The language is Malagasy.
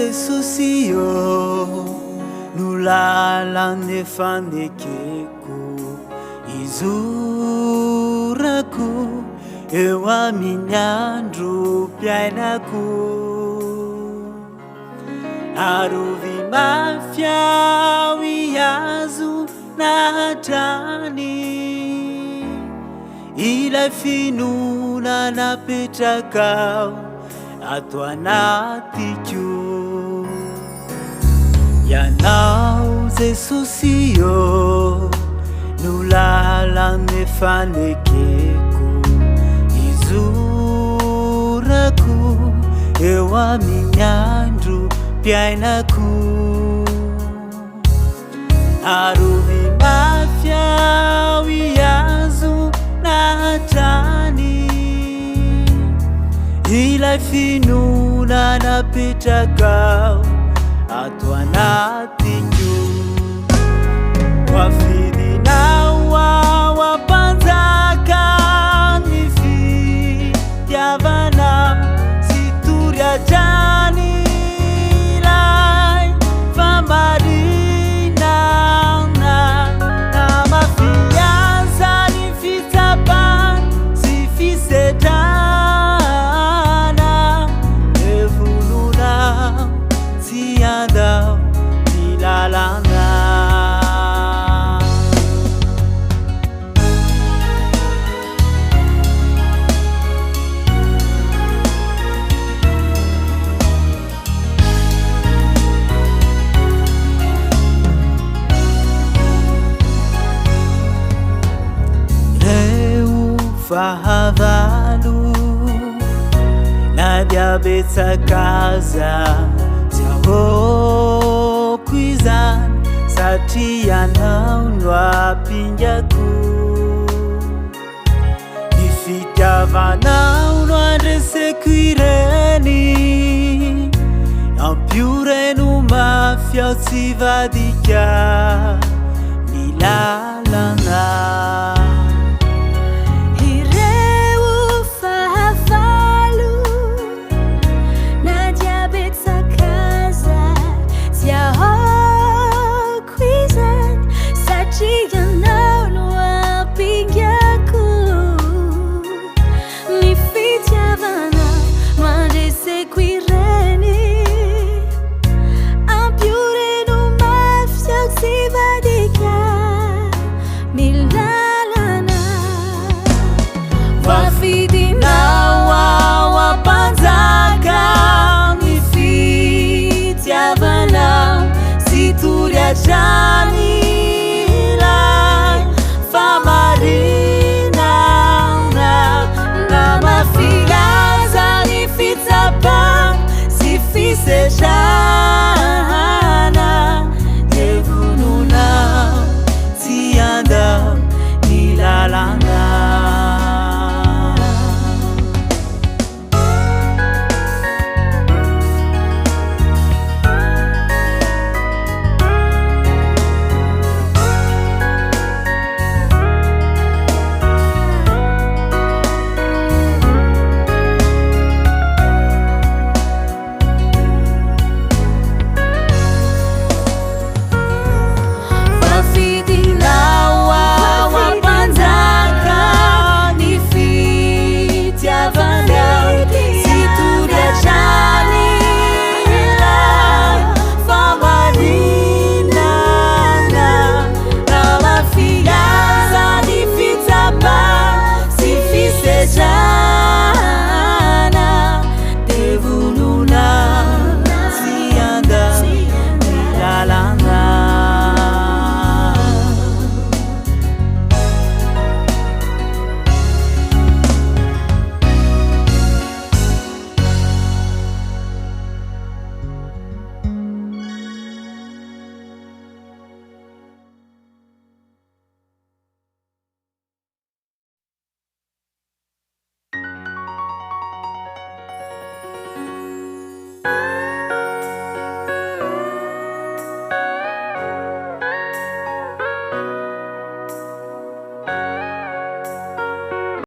Jesosio nulalane fanekeko izurako eo amin'ny andro piainako arovy mafiao iazo nahatrany ilay finona napetrakao ato anatiko ianao Jesosio nulalane fanekeko izurako eo amin'ny andro piainako arovy mafiao iazo nahatrany ilay finona napetrakao ato anatiko wafidinao ao ampanjaka ny fitiavana sy toriadrany ilay famarinana na mafianza ny fitsapany sy fisedrana evolonao tsy andao ny lalana fahavalo na diabetsakaza tsy ahoko izany satria anao no ampingako ny fitiavanao no andreseko ireny ampioreno mafiao tsy vadika ny lalana wafidinao ao ampanjaka ny fitiavanao sy toriadrany